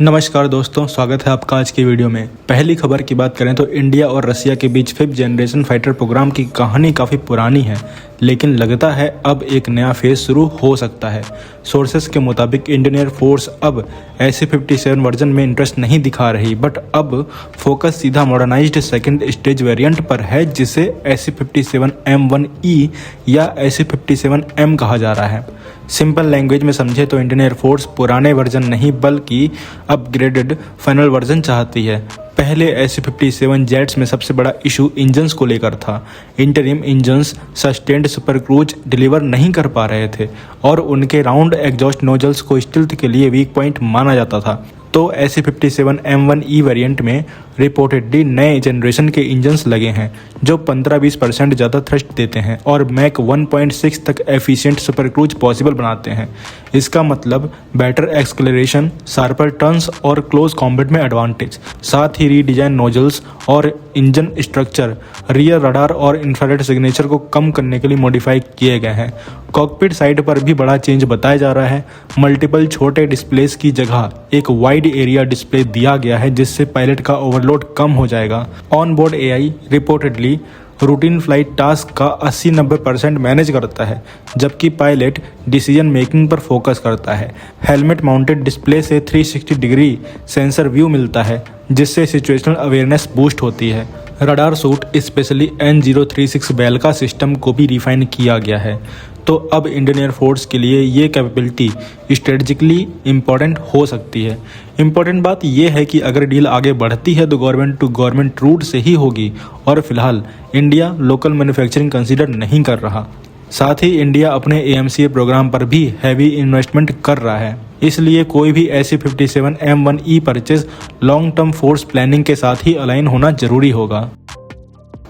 नमस्कार दोस्तों, स्वागत है आपका आज की वीडियो में। पहली खबर की बात करें तो इंडिया और रसिया के बीच 5th जनरेशन फाइटर प्रोग्राम की कहानी काफ़ी पुरानी है, लेकिन लगता है अब एक नया फेज शुरू हो सकता है। सोर्सेस के मुताबिक इंडियन एयर फोर्स अब SU-57 वर्जन में इंटरेस्ट नहीं दिखा रही, बट अब फोकस सीधा मॉडर्नाइज्ड सेकेंड स्टेज वेरिएंट पर है, जिसे SU-57M1E या SU-57M कहा जा रहा है। सिंपल लैंग्वेज में समझे तो इंडियन एयर फोर्स पुराने वर्जन नहीं बल्कि अपग्रेडेड फाइनल वर्जन चाहती है। पहले SU-57 जेट्स में सबसे बड़ा इशू इंजन्स को लेकर था। Interim engines sustained super cruise deliver नहीं कर पा रहे थे और उनके राउंड एग्जॉस्ट नोजल्स को स्टिल्थ के लिए वीक पॉइंट माना जाता था। तो SU-57M1E वेरिएंट में रिपोर्टेडली नए जनरेशन के इंजन्स लगे हैं जो 15-20% ज़्यादा थ्रस्ट देते हैं और मैक 1.6 तक एफिशिएंट सुपर क्रूज पॉसिबल बनाते हैं। इसका मतलब बेटर एक्सक्लेरेशन, शार्पर टर्न्स और क्लोज कॉम्बैट में एडवांटेज। साथ ही रीडिजाइन नोजल्स और इंजन स्ट्रक्चर रियर रडार और इंफ्रारेड सिग्नेचर को कम करने के लिए मॉडिफाई किए गए हैं। कॉकपिट साइड पर भी बड़ा चेंज बताया जा रहा है। मल्टीपल छोटे डिस्प्लेस की जगह एक वाइड एरिया डिस्प्ले दिया गया है, जिससे पायलट का ओवरलोड कम हो जाएगा। On board AI reportedly routine flight task का 80-90% मैनेज करता है, जबकि पायलट डिसीजन मेकिंग पर फोकस करता है। हेलमेट माउंटेड डिस्प्ले से 360 डिग्री सेंसर व्यू मिलता है, जिससे सिचुएशनल अवेयरनेस बूस्ट होती है। रडार सूट स्पेशली N036 बेलका सिस्टम को भी रिफाइन किया गया है। तो अब इंडियन एयर फोर्स के लिए ये कैपेबिलिटी स्ट्रेटजिकली इम्पॉर्टेंट हो सकती है। इम्पॉर्टेंट बात यह है कि अगर डील आगे बढ़ती है तो गवर्नमेंट टू गवर्नमेंट रूट से ही होगी और फिलहाल इंडिया लोकल मैन्युफैक्चरिंग कंसीडर नहीं कर रहा। साथ ही इंडिया अपने AMCA प्रोग्राम पर भी हैवी इन्वेस्टमेंट कर रहा है, इसलिए कोई भी SU-57M1E purchase long term force planning के साथ ही अलाइन होना जरूरी होगा।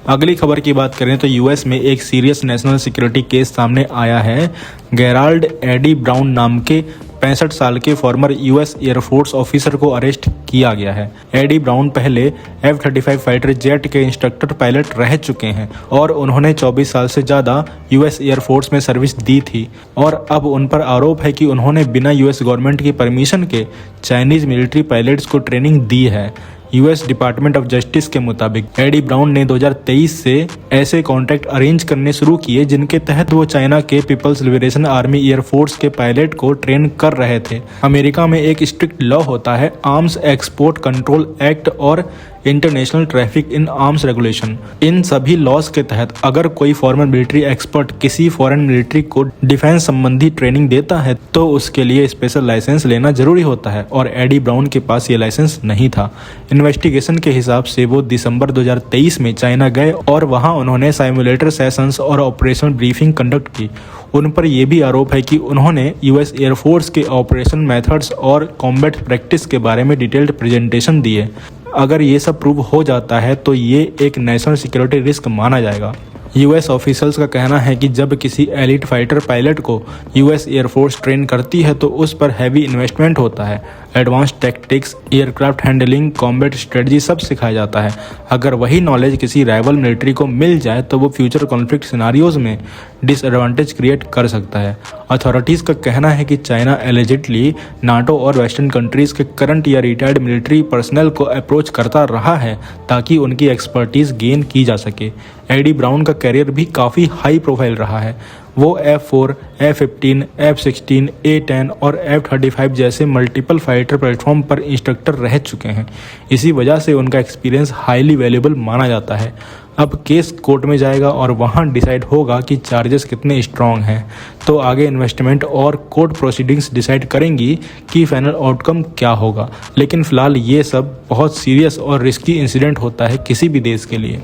अगली खबर की बात करें तो US में एक सीरियस नेशनल सिक्योरिटी केस सामने आया है। गेराल्ड एडी ब्राउन नाम के 65 साल के फॉर्मर US एयरफोर्स ऑफिसर को अरेस्ट किया गया है। एडी ब्राउन पहले F-35 फाइटर जेट के इंस्ट्रक्टर पायलट रह चुके हैं और उन्होंने 24 साल से ज़्यादा US एयरफोर्स में सर्विस दी थी और अब उन पर आरोप है कि उन्होंने बिना US गवर्नमेंट की परमिशन के चाइनीज़ मिलिट्री पायलट्स को ट्रेनिंग दी है। US डिपार्टमेंट ऑफ जस्टिस के मुताबिक एडी ब्राउन ने 2023 से ऐसे कॉन्ट्रैक्ट अरेंज करने शुरू किए जिनके तहत वो चाइना के पीपल्स लिबरेशन आर्मी एयरफोर्स के पायलट को ट्रेन कर रहे थे। अमेरिका में एक स्ट्रिक्ट लॉ होता है, आर्म्स एक्सपोर्ट कंट्रोल एक्ट और international traffic in arms regulation. इन सभी लॉज के तहत अगर कोई फॉरेन मिलिट्री एक्सपर्ट किसी फॉरेन मिलिट्री को डिफेंस संबंधी ट्रेनिंग देता है तो उसके लिए स्पेशल लाइसेंस लेना जरूरी होता है और एडी ब्राउन के पास ये लाइसेंस नहीं था। इन्वेस्टिगेशन के हिसाब से वो दिसंबर 2023 में चाइना गए और वहां उन्होंने साइमुलेटर सेशंस और ऑपरेशनल ब्रीफिंग कंडक्ट की। उन पर यह भी आरोप है कि उन्होंने US एयरफोर्स के ऑपरेशन मेथड्स और कॉम्बैट प्रैक्टिस के बारे में डिटेल्ड प्रेजेंटेशन दिए। अगर ये सब प्रूव हो जाता है तो ये एक नेशनल सिक्योरिटी रिस्क माना जाएगा। US ऑफिशियल्स का कहना है कि जब किसी एलिट फाइटर पायलट को US एयरफोर्स ट्रेन करती है तो उस पर हैवी इन्वेस्टमेंट होता है। Advance tactics, aircraft handling, combat strategy सब सिखाया जाता है। अगर वही नॉलेज किसी राइवल मिलिट्री को मिल जाए तो वो फ्यूचर कॉन्फ्लिक्ट सिनारियोज में डिसएडवांटेज क्रिएट कर सकता है। अथॉरिटीज़ का कहना है कि चाइना एलिजिडली नाटो और वेस्टर्न कंट्रीज़ के करंट या रिटायर्ड मिलिट्री पर्सनल को अप्रोच करता रहा है ताकि उनकी एक्सपर्टीज़ गेन की जा सके। एडी ब्राउन का करियर भी काफ़ी हाई प्रोफाइल रहा है। वो F-4, F-15, F-16, A-10 और F-35 जैसे मल्टीपल फाइटर प्लेटफॉर्म पर इंस्ट्रक्टर रह चुके हैं। इसी वजह से उनका एक्सपीरियंस हाईली वैल्यूएबल माना जाता है। अब केस कोर्ट में जाएगा और वहां डिसाइड होगा कि चार्जेस कितने स्ट्रांग हैं। तो आगे इन्वेस्टमेंट और कोर्ट प्रोसीडिंग्स डिसाइड करेंगी कि फाइनल आउटकम क्या होगा। लेकिन फिलहाल ये सब बहुत सीरियस और रिस्की इंसिडेंट होता है किसी भी देश के लिए।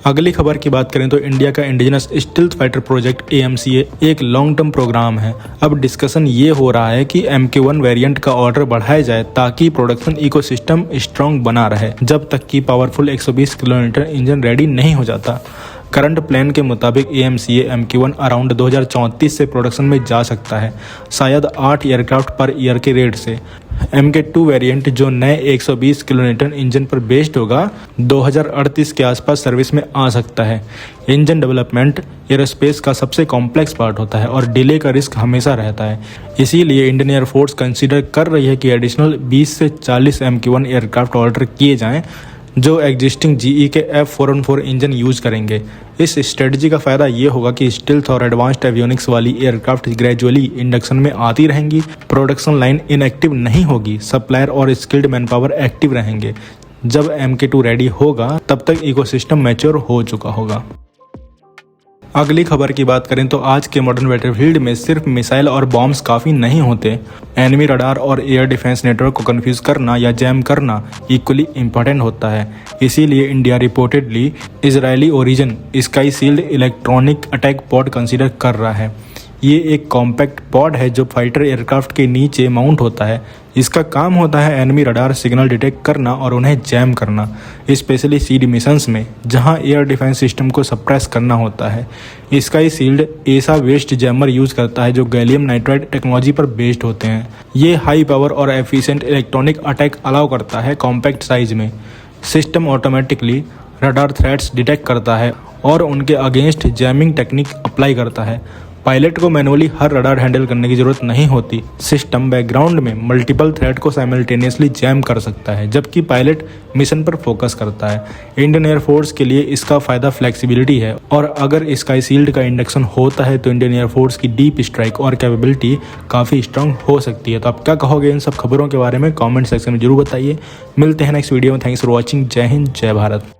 अगली खबर की बात करें तो इंडिया का indigenous stealth fighter project AMCA एक लॉन्ग टर्म प्रोग्राम है। अब डिस्कशन ये हो रहा है कि MK1 वेरिएंट का ऑर्डर बढ़ाया जाए ताकि प्रोडक्शन इकोसिस्टम स्ट्रॉन्ग बना रहे जब तक कि पावरफुल 120 किलोमीटर इंजन रेडी नहीं हो जाता। करंट प्लान के मुताबिक AMCA MK1 अराउंड 2034 से प्रोडक्शन में जा सकता है, शायद 8 एयरक्राफ्ट पर ईयर के रेट से। MK2 वेरिएंट जो नए 120 किलोन्यूटन इंजन पर बेस्ड होगा 2038 के आसपास सर्विस में आ सकता है। इंजन डेवलपमेंट एयरोस्पेस का सबसे कॉम्प्लेक्स पार्ट होता है और डिले का रिस्क हमेशा रहता है। इसीलिए इंडियन एयरफोर्स कंसीडर कर रही है कि एडिशनल 20 से 40 MQ-1 एयरक्राफ्ट ऑर्डर किए जाएं जो एग्जिस्टिंग GE के F414 इंजन यूज करेंगे। इस स्ट्रेटजी का फ़ायदा ये होगा कि स्टिल्थ और एडवांस्ड एवियोनिक्स वाली एयरक्राफ्ट ग्रेजुअली इंडक्शन में आती रहेंगी, प्रोडक्शन लाइन इनएक्टिव नहीं होगी, सप्लायर और स्किल्ड मैनपावर एक्टिव रहेंगे। जब MK2 रेडी होगा तब तक इकोसिस्टम मैच्योर हो चुका होगा। अगली खबर की बात करें तो आज के मॉडर्न बैटलफील्ड में सिर्फ मिसाइल और बॉम्ब्स काफ़ी नहीं होते। एनिमी रडार और एयर डिफेंस नेटवर्क को कंफ्यूज करना या जैम करना इक्वली इम्पॉर्टेंट होता है। इसीलिए India reportedly Israeli origin sky shield electronic attack pod consider कर रहा है। ये एक कॉम्पैक्ट पॉड है जो फाइटर एयरक्राफ्ट के नीचे माउंट होता है। इसका काम होता है एनिमी रडार सिग्नल डिटेक्ट करना और उन्हें जैम करना, स्पेशली सीड मिशंस में जहां एयर डिफेंस सिस्टम को सप्रेस करना होता है। स्काई शील्ड ऐसा वेस्ट जैमर यूज करता है जो गैलियम नाइट्राइड टेक्नोलॉजी पर बेस्ड होते हैं। ये हाई पावर और एफिशिएंट इलेक्ट्रॉनिक अटैक अलाउ करता है कॉम्पैक्ट साइज में। System automatically radar threats detect करता है और उनके अगेंस्ट जैमिंग टेक्निक अप्लाई करता है। पायलट को मैनुअली हर रडार हैंडल करने की जरूरत नहीं होती। सिस्टम बैकग्राउंड में मल्टीपल थ्रेट को साइमल्टेनियसली जैम कर सकता है जबकि पायलट मिशन पर फोकस करता है। इंडियन एयरफोर्स के लिए इसका फ़ायदा फ्लेक्सिबिलिटी है और अगर स्काई शील्ड का इंडक्शन होता है तो इंडियन एयरफोर्स की डीप स्ट्राइक और कैपेबिलिटी काफ़ी स्ट्रांग हो सकती है। तो आप क्या कहोगे इन सब खबरों के बारे में? कॉमेंट सेक्शन में जरूर बताइए। मिलते हैं नेक्स्ट वीडियो में। Thanks for watching. जय हिंद, जय भारत।